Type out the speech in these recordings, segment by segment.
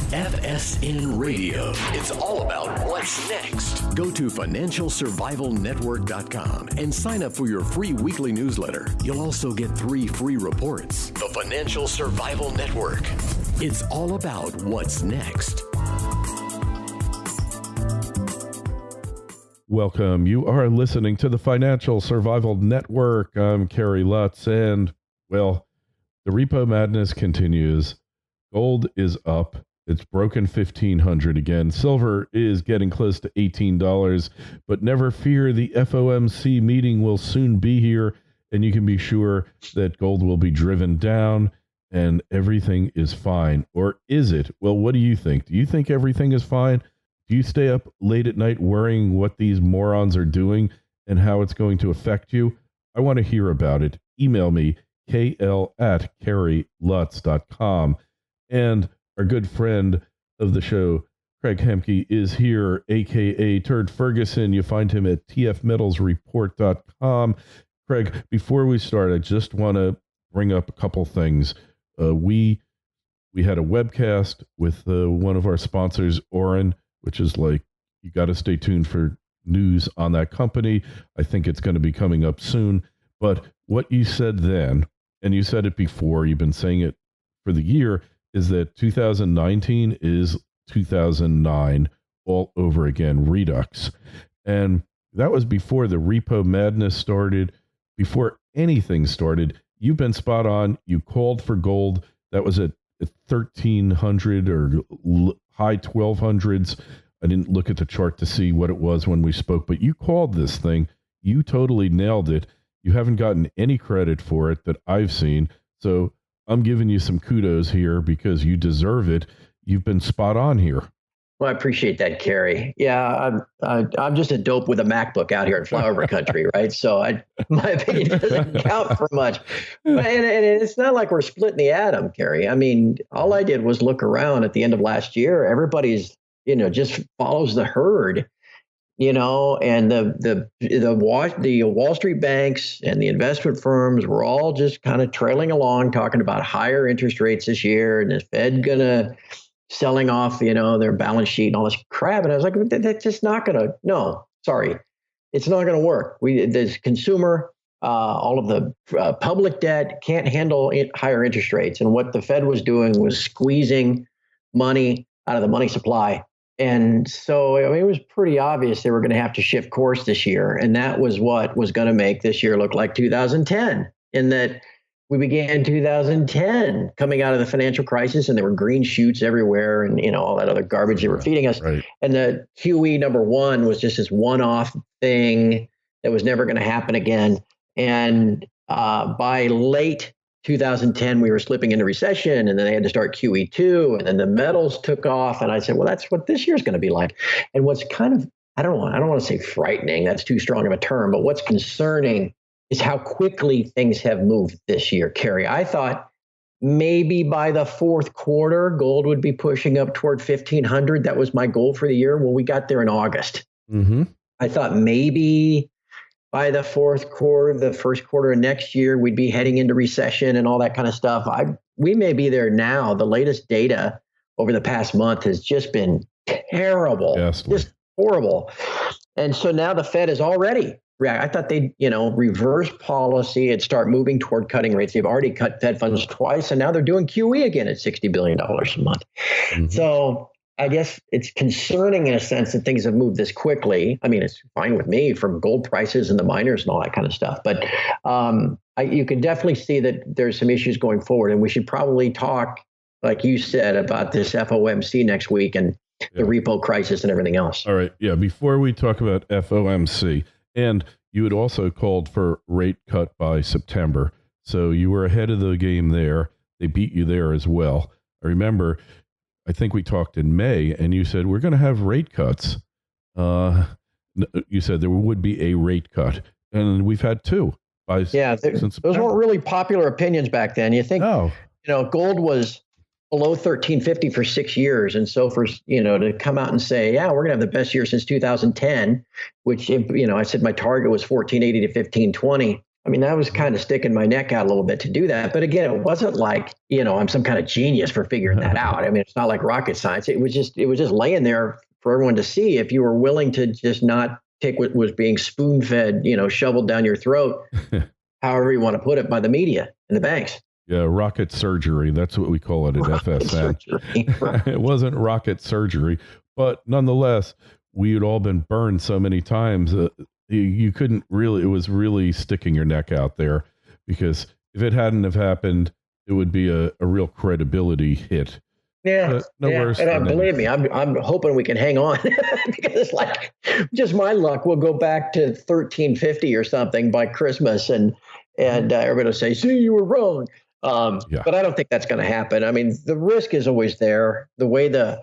FSN Radio. It's all about what's next. Go to financialsurvivalnetwork.com and sign up for your free weekly newsletter. You'll also get 3 free reports. The Financial Survival Network. It's all about what's next. Welcome. You are listening to the Financial Survival Network. I'm Kerry Lutz, and, well, the repo madness continues. Gold is up. It's broken 1,500 again. Silver is getting close to $18, but never fear, the FOMC meeting will soon be here, and you can be sure that gold will be driven down and everything is fine. Or is it? Well, what do you think? Do you think everything is fine? Do you stay up late at night worrying what these morons are doing and how it's going to affect you? I want to hear about it. Email me, kl@kerrylutz.com. And our good friend of the show, Craig Hemke, is here, a.k.a. Turd Ferguson. You find him at tfmetalsreport.com. Craig, before we start, I just want to bring up a couple things. We had a webcast with one of our sponsors, Orin, which is like, you got to stay tuned for news on that company. I think it's going to be coming up soon. But what you said then, and you said it before, you've been saying it for the year, is that 2019 is 2009 all over again, redux. And that was before the repo madness started, before anything started. You've been spot on. You called for gold. That was at 1,300 or high 1,200s. I didn't look at the chart to see what it was when we spoke, but you called this thing. You totally nailed it. You haven't gotten any credit for it that I've seen. So I'm giving you some kudos here because you deserve it. You've been spot on here. Well, I appreciate that, Kerry. Yeah, I'm just a dope with a MacBook out here in flyover country, right? So my opinion doesn't count for much. And it's not like we're splitting the atom, Kerry. I mean, all I did was look around at the end of last year. Everybody's, just follows the herd, and the Wall Street banks and the investment firms were all just kind of trailing along, talking about higher interest rates this year, and the Fed gonna selling off, their balance sheet and all this crap. And I was like, that's just not gonna. No, sorry, it's not gonna work. This consumer, all of the public debt can't handle higher interest rates, and what the Fed was doing was squeezing money out of the money supply. And so it was pretty obvious they were going to have to shift course this year. And that was what was going to make this year look like 2010, in that we began 2010 coming out of the financial crisis, and there were green shoots everywhere and, all that other garbage they were feeding us. Right. And the QE #1 was just this one-off thing that was never going to happen again. And by late 2010, we were slipping into recession, and then they had to start QE2, and then the metals took off. And I said, well, that's what this year's going to be like. And what's kind of, I don't want to say frightening, that's too strong of a term, but what's concerning is how quickly things have moved this year, Kerry. I thought maybe by the fourth quarter, gold would be pushing up toward 1,500. That was my goal for the year. Well, we got there in August. Mm-hmm. I thought maybe by the fourth quarter, the first quarter of next year, we'd be heading into recession and all that kind of stuff. We may be there now. The latest data over the past month has just been terrible, just horrible. And so now the Fed is already react. I thought they'd, reverse policy and start moving toward cutting rates. They've already cut Fed funds twice, and now they're doing QE again at $60 billion a month. Mm-hmm. So I guess it's concerning in a sense that things have moved this quickly. I mean, it's fine with me from gold prices and the miners and all that kind of stuff. But you can definitely see that there's some issues going forward. And we should probably talk, like you said, about this FOMC next week and the repo crisis and everything else. All right. Yeah. Before we talk about FOMC, and you had also called for rate cut by September. So you were ahead of the game there. They beat you there as well. I remember, I think we talked in May, and you said, we're going to have rate cuts. You said there would be a rate cut, and we've had two. Those weren't really popular opinions back then. You think, gold was below 1350 for 6 years. And so for, to come out and say, yeah, we're going to have the best year since 2010, which, I said my target was 1480 to 1520. I mean, that was kind of sticking my neck out a little bit to do that. But again, it wasn't like, I'm some kind of genius for figuring that out. I mean, it's not like rocket science. It was just laying there for everyone to see if you were willing to just not take what was being spoon fed, shoveled down your throat, however you want to put it, by the media and the banks. Yeah, rocket surgery. That's what we call it at FSN. Right. It wasn't rocket surgery, but nonetheless, we had all been burned so many times. You couldn't really, it was really sticking your neck out there, because if it hadn't have happened, it would be a real credibility hit. Yeah, worse. And believe me, I'm hoping we can hang on because it's like just my luck. We'll go back to 1350 or something by Christmas, and everybody will say, "See, you were wrong." But I don't think that's going to happen. I mean, the risk is always there. The way the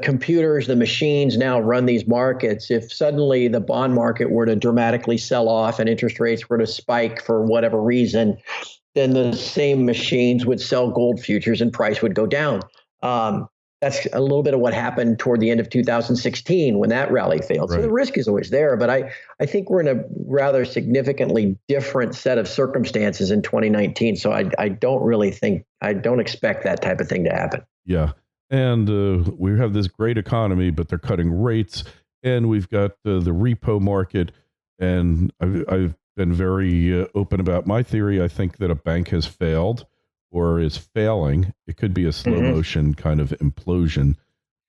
computers, the machines now run these markets, if suddenly the bond market were to dramatically sell off and interest rates were to spike for whatever reason, then the same machines would sell gold futures and price would go down. That's a little bit of what happened toward the end of 2016 when that rally failed. Right. So the risk is always there, but I think we're in a rather significantly different set of circumstances in 2019. So I don't expect that type of thing to happen. Yeah. And we have this great economy, but they're cutting rates, and we've got the repo market. And I've been very open about my theory. I think that a bank has failed or is failing. It could be a slow motion kind of implosion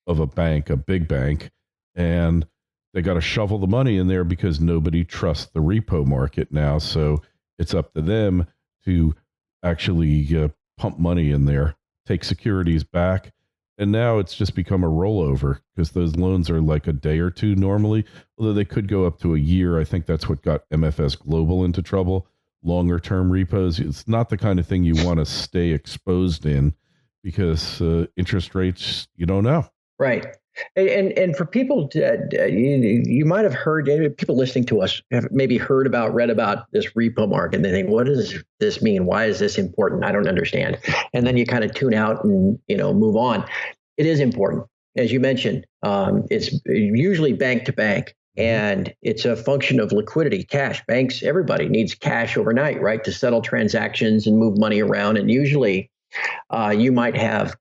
of a bank, a big bank, and they got to shovel the money in there because nobody trusts the repo market now. So it's up to them to actually pump money in there, take securities back. And now it's just become a rollover because those loans are like a day or two normally, although they could go up to a year. I think that's what got MFS Global into trouble. Longer term repos. It's not the kind of thing you want to stay exposed in because interest rates, you don't know. Right. And for people, you might have heard, people listening to us have maybe read about this repo market, and they think, what does this mean? Why is this important? I don't understand. And then you kind of tune out and, move on. It is important. As you mentioned, it's usually bank to bank, and it's a function of liquidity, cash. Banks, everybody needs cash overnight, right, to settle transactions and move money around. And usually you might have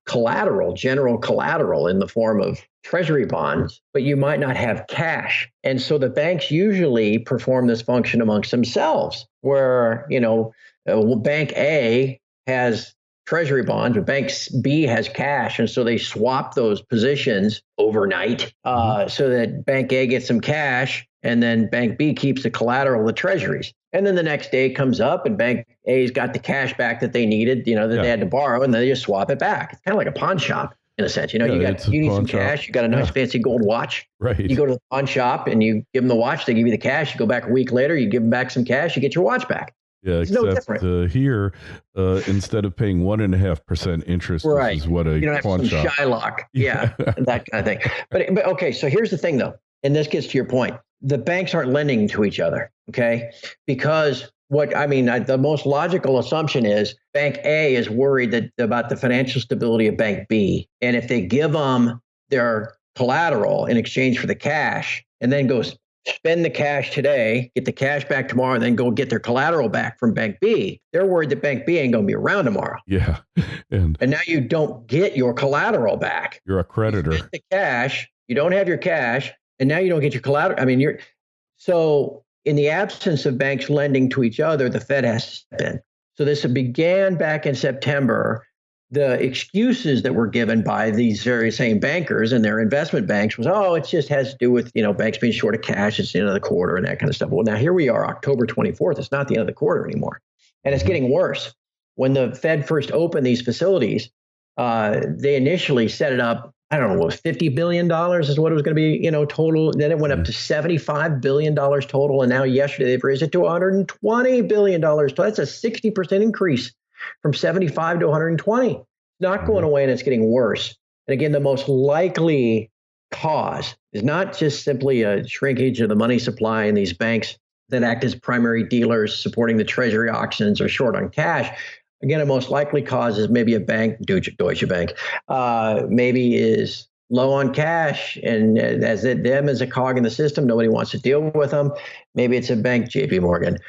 general collateral in the form of treasury bonds, but you might not have cash. And so the banks usually perform this function amongst themselves where, bank A has treasury bonds, but bank B has cash. And so they swap those positions overnight so that bank A gets some cash and then bank B keeps the collateral, the treasuries. And then the next day comes up and bank A's got the cash back that they needed, they had to borrow, and they just swap it back. It's kind of like a pawn shop in a sense. You need some cash, you got a nice fancy gold watch. Right. You go to the pawn shop and you give them the watch, they give you the cash, you go back a week later, you give them back some cash, you get your watch back. Yeah, it's no different. Here, instead of paying 1.5% interest, right, this is what a pawn shop. Shylock, that kind of thing. But okay, so here's the thing though, and this gets to your point. The banks aren't lending to each other, okay? Because the most logical assumption is Bank A is worried about the financial stability of Bank B, and if they give them their collateral in exchange for the cash, and then goes spend the cash today, get the cash back tomorrow, and then go get their collateral back from Bank B, they're worried that Bank B ain't going to be around tomorrow. Yeah. And now you don't get your collateral back. You're a creditor. You spent the cash, you don't have your cash, and now you don't get your collateral. So in the absence of banks lending to each other, the Fed has to step in. So this began back in September. The excuses that were given by these very same bankers and their investment banks was, it just has to do with, banks being short of cash. It's the end of the quarter and that kind of stuff. Well, now here we are, October 24th. It's not the end of the quarter anymore. And it's getting worse. When the Fed first opened these facilities, they initially set it up, I don't know, what was $50 billion is what it was going to be, total. Then it went up to $75 billion total. And now yesterday they've raised it to $120 billion. So that's a 60% increase from 75 to 120. It's not going away, and it's getting worse. And again, the most likely cause is not just simply a shrinkage of the money supply in these banks that act as primary dealers supporting the treasury auctions or short on cash. Again, a most likely cause is maybe a bank, Deutsche Bank, maybe is low on cash, and them as a cog in the system, nobody wants to deal with them. Maybe it's a bank, JP Morgan.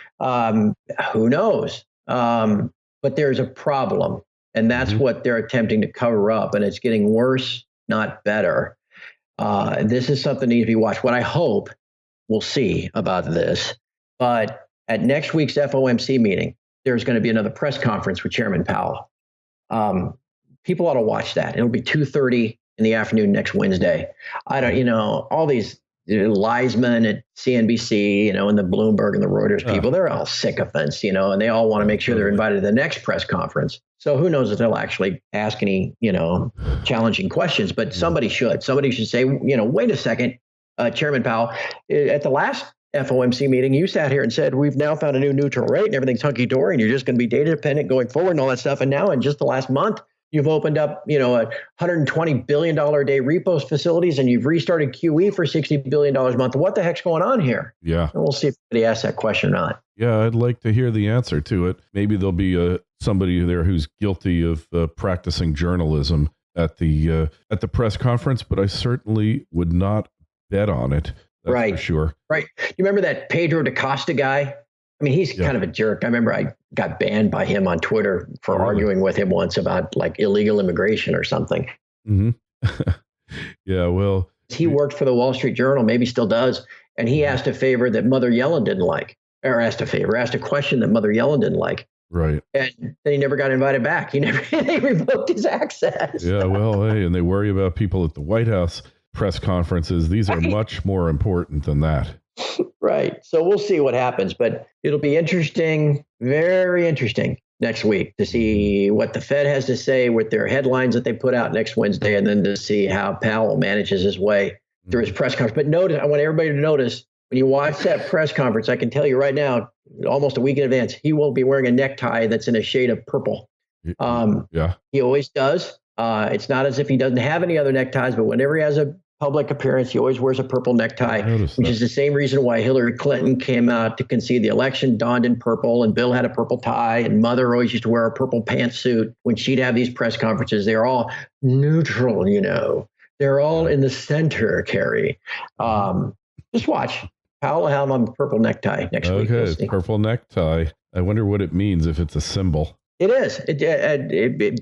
Who knows? But there's a problem, and that's what they're attempting to cover up, and it's getting worse, not better. This is something that needs to be watched. What I hope we'll see about this, but at next week's FOMC meeting, there's going to be another press conference with Chairman Powell. People ought to watch that. It'll be 2:30 in the afternoon next Wednesday. I don't, all these Leisman at CNBC, and the Bloomberg and the Reuters people, they're all sycophants, and they all want to make sure they're invited to the next press conference. So who knows if they'll actually ask any, challenging questions, but somebody should say, wait a second, Chairman Powell, at the last FOMC meeting, you sat here and said, we've now found a new neutral rate and everything's hunky-dory and you're just going to be data dependent going forward and all that stuff. And now in just the last month, you've opened up, $120 billion a day repos facilities, and you've restarted QE for $60 billion a month. What the heck's going on here? Yeah. And we'll see if anybody asks that question or not. Yeah, I'd like to hear the answer to it. Maybe there'll be somebody there who's guilty of practicing journalism at the press conference, but I certainly would not bet on it. That's right. For sure. Right. You remember that Pedro da Costa guy? I mean, he's kind of a jerk. I remember I got banned by him on Twitter for arguing with him once about like illegal immigration or something. Mm-hmm. Yeah, well. He worked for the Wall Street Journal, maybe still does. And he asked a favor that Mother Yellen didn't like, or asked a question that Mother Yellen didn't like. Right. And then he never got invited back. They revoked his access. Yeah, well, hey, and they worry about people at the White House press conferences. These are much more important than that. Right. So we'll see what happens, but it'll be interesting, very interesting next week to see what the Fed has to say with their headlines that they put out next Wednesday, and then to see how Powell manages his way through his press conference. But notice, I want everybody to notice, when you watch that press conference, I can tell you right now, almost a week in advance, he won't be wearing a necktie that's in a shade of purple. Yeah. He always does. It's not as if he doesn't have any other neckties, but whenever he has a public appearance, he always wears a purple necktie, which is the same reason why Hillary Clinton came out to concede the election, donned in purple, and Bill had a purple tie, and Mother always used to wear a purple pantsuit when she'd have these press conferences. They're all neutral, They're all in the center, Carrie. Just watch. Powell will have on purple necktie next week. Okay, purple necktie. I wonder what it means, if it's a symbol. It is.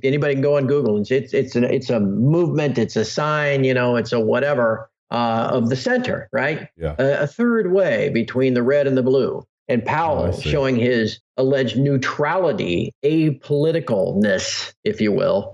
Anybody can go on Google. It's a movement. It's a sign. It's a whatever of the center, right? Yeah. A third way between the red and the blue. And Powell showing his alleged neutrality, apoliticalness, if you will,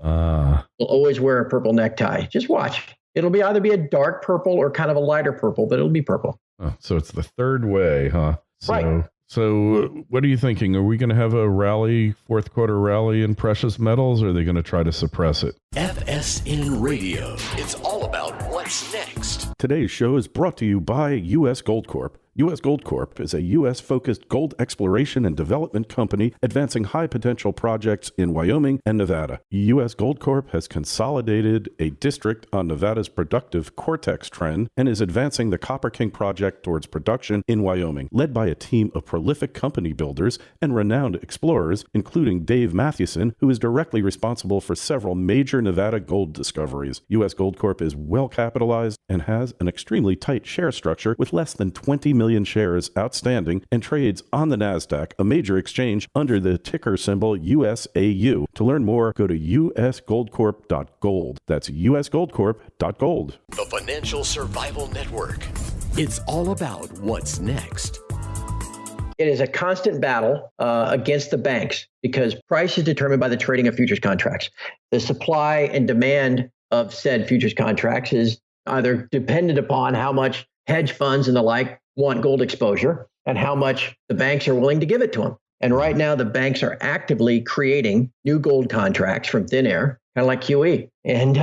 will always wear a purple necktie. Just watch. It'll either be a dark purple or kind of a lighter purple, but it'll be purple. Oh, so it's the third way, huh? Right. So what are you thinking? Are we going to have a rally, fourth quarter rally in precious metals, or are they going to try to suppress it? FSN Radio. It's all about what's next. Today's show is brought to you by U.S. Gold Corp. U.S. Gold Corp is a U.S.-focused gold exploration and development company advancing high-potential projects in Wyoming and Nevada. U.S. Gold Corp has consolidated a district on Nevada's productive Cortex Trend and is advancing the Copper King project towards production in Wyoming. Led by a team of prolific company builders and renowned explorers, including Dave Mathewson, who is directly responsible for several major Nevada gold discoveries. U.S. Gold Corp is well-capitalized and has an extremely tight share structure with less than 20 million shares outstanding and trades on the NASDAQ, a major exchange under the ticker symbol USAU. To learn more, go to usgoldcorp.gold. That's usgoldcorp.gold. The Financial Survival Network. It's all about what's next. It is a constant battle against the banks because price is determined by the trading of futures contracts. The supply and demand of said futures contracts is either dependent upon how much hedge funds and the like want gold exposure and how much the banks are willing to give it to them. And right now, the banks are actively creating new gold contracts from thin air, kind of like QE, and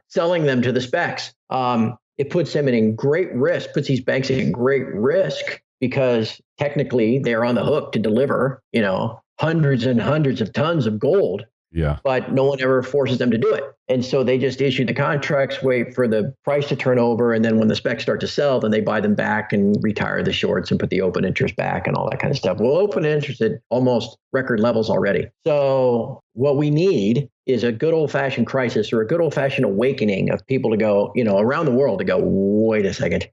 selling them to the specs. It puts them in great risk, puts these banks in great risk because technically they're on the hook to deliver, hundreds and hundreds of tons of gold Yeah. but no one ever forces them to do it. And so they just issue the contracts, wait for the price to turn over, and then when the specs start to sell, then they buy them back and retire the shorts and put the open interest back and all that kind of stuff. Well, open interest at almost record levels already. So what we need is a good old-fashioned crisis or a good old-fashioned awakening of people to go, around the world to go, wait a second.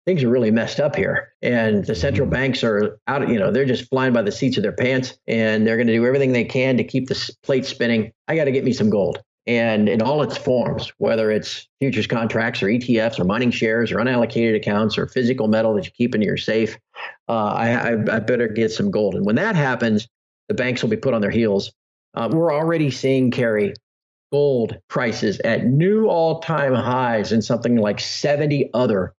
Things are really messed up here. And the central banks are out, they're just flying by the seats of their pants, and they're going to do everything they can to keep the plate spinning. I got to get me some gold. And in all its forms, whether it's futures contracts or ETFs or mining shares or unallocated accounts or physical metal that you keep in your safe, I better get some gold. And when that happens, the banks will be put on their heels. We're already seeing, Kerry, gold prices at new all-time highs in something like 70 other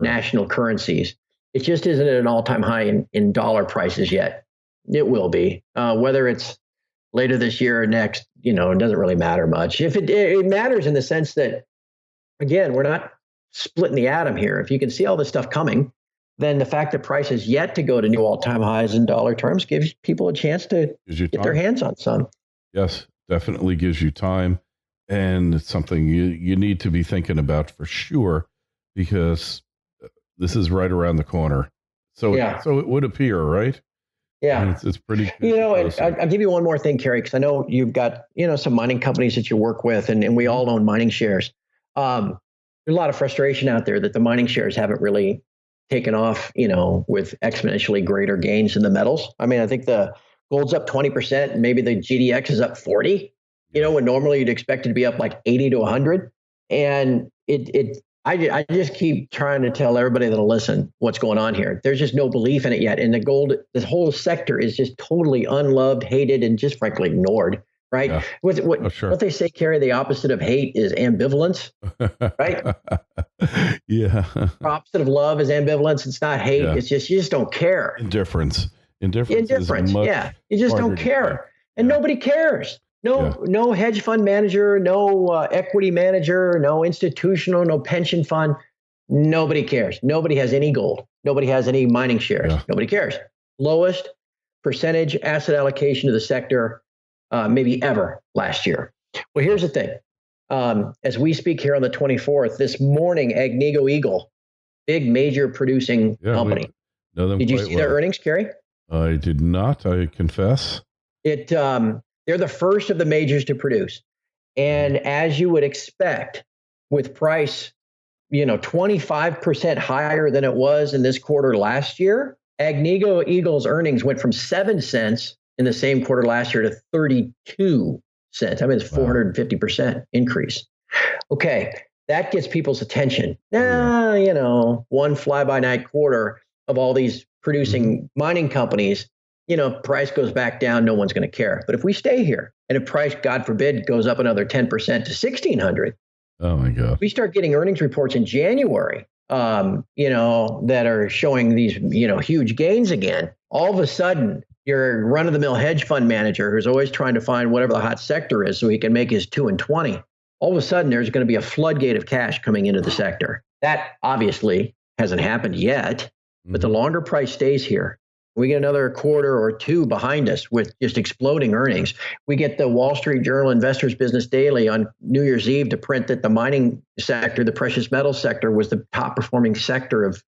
national currencies. It just isn't at an all-time high in dollar prices yet. It will be. Whether it's later this year or next, it doesn't really matter much. If it matters in the sense that, again, we're not splitting the atom here. If you can see all this stuff coming, then the fact that price is yet to go to new all-time highs in dollar terms gives people a chance to get their hands on some. Yes, definitely gives you time, and it's something you need to be thinking about for sure, because this is right around the corner. So, so it would appear, right? Yeah, it's pretty. I'll give you one more thing, Kerry, because I know you've got some mining companies that you work with, and we all own mining shares. There's a lot of frustration out there that the mining shares haven't really taken off, with exponentially greater gains in the metals. I mean, I think the gold's up 20%, and maybe the GDX is up 40. When normally you'd expect it to be up like 80 to 100, and I just keep trying to tell everybody that'll listen what's going on here. There's just no belief in it yet. And the whole sector is just totally unloved, hated, and just frankly ignored, right? Yeah. What they say, Kerry, the opposite of hate is ambivalence, right? Yeah. The opposite of love is ambivalence. It's not hate. Yeah. It's just, you just don't care. Indifference. Yeah. You just don't care. And nobody cares. No hedge fund manager, no equity manager, no institutional, no pension fund. Nobody cares. Nobody has any gold. Nobody has any mining shares. Yeah. Nobody cares. Lowest percentage asset allocation to the sector maybe ever last year. Well, here's the thing. As we speak here on the 24th, this morning, Agnico Eagle, big major producing company. Did you see their earnings, Kerry? I did not, I confess. They're the first of the majors to produce. And as you would expect, with price, 25% higher than it was in this quarter last year, Agnico Eagle's earnings went from 7 cents in the same quarter last year to 32 cents. I mean, it's 450% increase. Okay, that gets people's attention. Now, one fly-by-night quarter of all these producing mining companies, price goes back down, no one's going to care. But if we stay here, and if price, God forbid, goes up another 10% to 1,600, oh my God, we start getting earnings reports in January, that are showing these, huge gains again. All of a sudden, your run-of-the-mill hedge fund manager who's always trying to find whatever the hot sector is so he can make his 2 and 20. All of a sudden, there's going to be a floodgate of cash coming into the sector. That obviously hasn't happened yet, but the longer price stays here, we get another quarter or two behind us with just exploding earnings. We get the Wall Street Journal Investors Business Daily on New Year's Eve to print that the mining sector, the precious metal sector, was the top performing sector of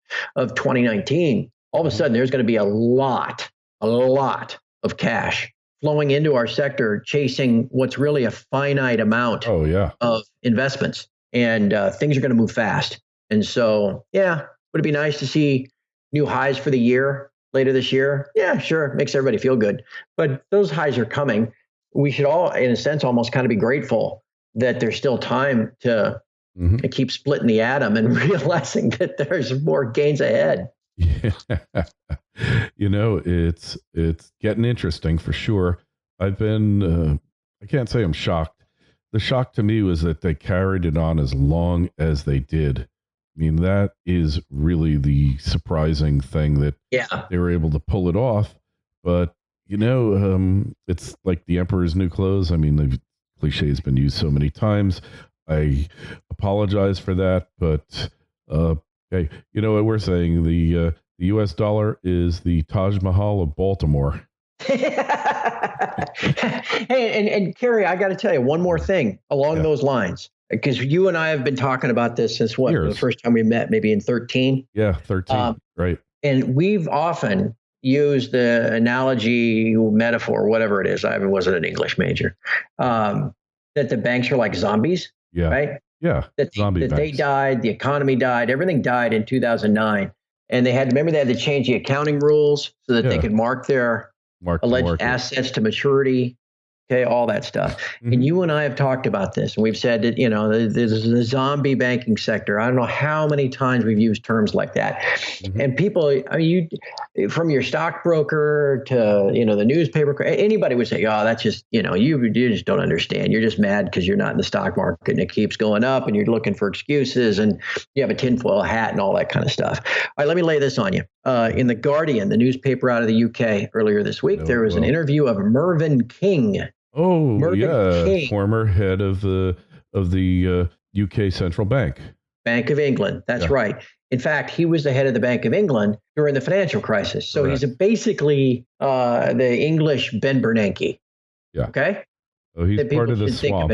2019. All of a sudden, there's going to be a lot of cash flowing into our sector, chasing what's really a finite amount of investments. And things are going to move fast. And so, would it be nice to see new highs for the year later this year? Yeah, sure. Makes everybody feel good. But those highs are coming. We should all, in a sense, almost kind of be grateful that there's still time to keep splitting the atom and realizing that there's more gains ahead. Yeah. It's getting interesting for sure. I've been, I can't say I'm shocked. The shock to me was that they carried it on as long as they did. I mean, that is really the surprising thing, that they were able to pull it off. But, it's like the emperor's new clothes. I mean, the cliche has been used so many times. I apologize for that. But, hey, you know what we're saying? The U.S. dollar is the Taj Mahal of Baltimore. And Kerry, I got to tell you one more thing along those lines, because you and I have been talking about this since Years. the first time we met, maybe in 13. Yeah, 13. Right. And we've often used the analogy, metaphor, whatever it is. I wasn't an English major. That the banks are like zombies. Yeah. Right. Yeah. That they died, the economy died, everything died in 2009. And they had to change the accounting rules so that they could mark their alleged assets to maturity. Okay, all that stuff. Mm-hmm. And you and I have talked about this, and we've said that, there's the zombie banking sector. I don't know how many times we've used terms like that. Mm-hmm. And people, you, from your stockbroker to, the newspaper, anybody would say, oh, that's just, you just don't understand. You're just mad because you're not in the stock market and it keeps going up and you're looking for excuses and you have a tinfoil hat and all that kind of stuff. All right, let me lay this on you. In The Guardian, the newspaper out of the UK, earlier this week, there was an interview of Mervyn King. Oh, Mervyn King, former head of the UK Central Bank. Bank of England. That's right. In fact, he was the head of the Bank of England during the financial crisis. So he's basically the English Ben Bernanke. Yeah. Okay. Oh, he's part of the swamp.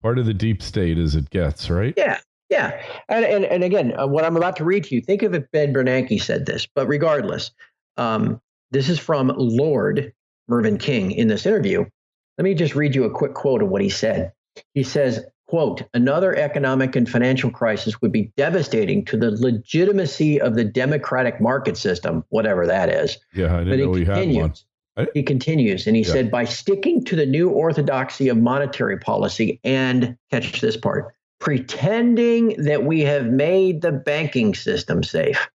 Part of the deep state as it gets, right? Yeah. Yeah. And again, what I'm about to read to you, think of if Ben Bernanke said this, but regardless, this is from Lord Mervyn King in this interview. Let me just read you a quick quote of what he said. He says, quote, another economic and financial crisis would be devastating to the legitimacy of the democratic market system, whatever that is. Yeah, I didn't know he had one. He continues, and he said, by sticking to the new orthodoxy of monetary policy and, catch this part, pretending that we have made the banking system safe,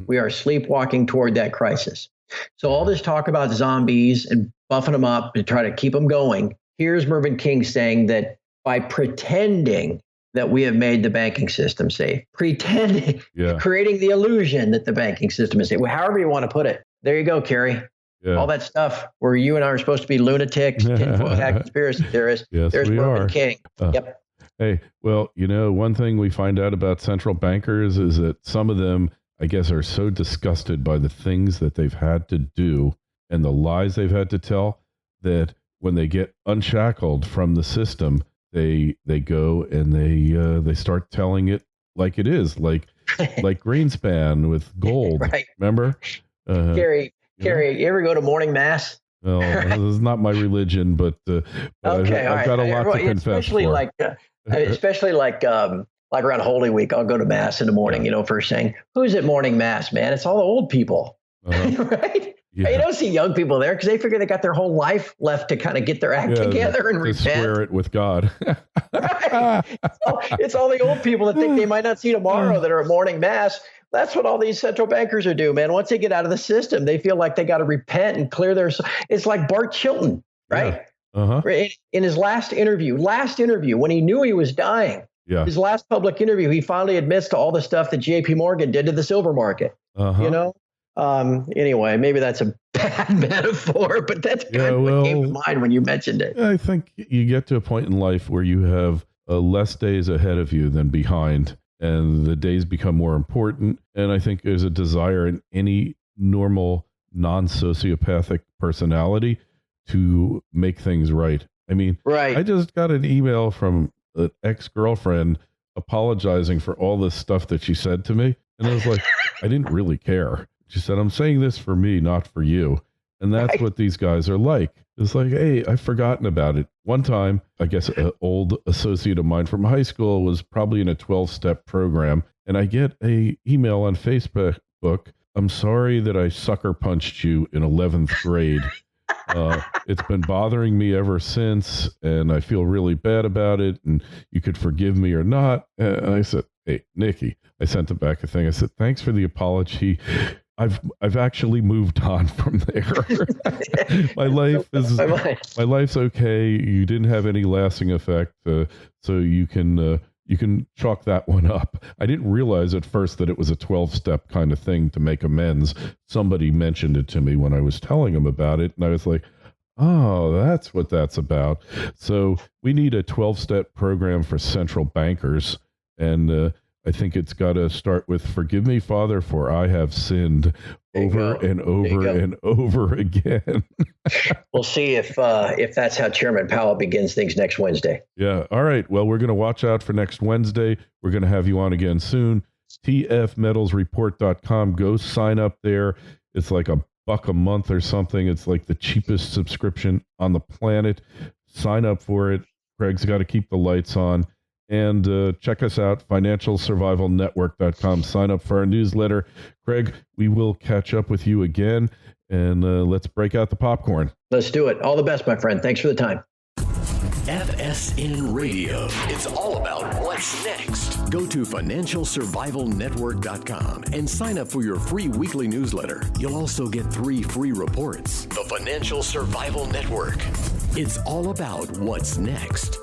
we are sleepwalking toward that crisis. So all this talk about zombies and buffing them up to try to keep them going. Here's Mervyn King saying that by pretending that we have made the banking system safe, creating the illusion that the banking system is safe, however you want to put it. There you go, Kerry. Yeah. All that stuff where you and I are supposed to be lunatics, tinfoil hat conspiracy theorists. Yes, there's Mervyn King. Yep. Hey, well, one thing we find out about central bankers is that some of them, I guess, are so disgusted by the things that they've had to do and the lies they've had to tell that when they get unshackled from the system, they go and they start telling it like it is, like Greenspan with gold. Right. Remember? Carrie, you ever go to morning mass? Well, this is not my religion, but okay, I've got a lot to confess for. Especially like around Holy Week, I'll go to mass in the morning, first thing. Who's at morning mass, man? It's all the old people, right? Yeah. You don't see young people there because they figure they got their whole life left to kind of get their act together and repent. Square it with God. Right. It's all the old people that think they might not see tomorrow that are at morning mass. That's what all these central bankers are doing, man. Once they get out of the system, they feel like they got to repent and clear their. It's like Bart Chilton, right? Yeah. In his last interview, when he knew he was dying, his last public interview, he finally admits to all the stuff that J.P. Morgan did to the silver market. Anyway, maybe that's a bad metaphor, but that's kind of what came to mind when you mentioned it. I think you get to a point in life where you have less days ahead of you than behind, and the days become more important. And I think there's a desire in any normal, non-sociopathic personality to make things right. I mean, I just got an email from an ex-girlfriend apologizing for all this stuff that she said to me. And I was like, I didn't really care. She said, I'm saying this for me, not for you. And that's what these guys are like. It's like, hey, I've forgotten about it. One time, I guess an old associate of mine from high school was probably in a 12-step program. And I get a email on Facebook, I'm sorry that I sucker punched you in 11th grade. It's been bothering me ever since, and I feel really bad about it, and you could forgive me or not. And I said, hey, Nikki, I sent him back a thing. I said, thanks for the apology. I've actually moved on from there. My life's okay. You didn't have any lasting effect, so you can chalk that one up. I didn't realize at first that it was a 12-step kind of thing to make amends. Somebody mentioned it to me when I was telling them about it, and I was like, oh, that's what that's about. So we need a 12-step program for central bankers, and I think it's got to start with "Forgive me, Father, for I have sinned," over and over and over again. We'll see if that's how Chairman Powell begins things next Wednesday. Yeah. All right. Well, we're going to watch out for next Wednesday. We're going to have you on again soon. tfmetalsreport.com. Go sign up there. It's like $1 a month or something. It's like the cheapest subscription on the planet. Sign up for it. Craig's got to keep the lights on. And check us out, financialsurvivalnetwork.com. Sign up for our newsletter. Craig, we will catch up with you again, and let's break out the popcorn. Let's do it. All the best, my friend. Thanks for the time. FSN Radio. It's all about what's next. Go to financialsurvivalnetwork.com and sign up for your free weekly newsletter. You'll also get 3 free reports. The Financial Survival Network. It's all about what's next.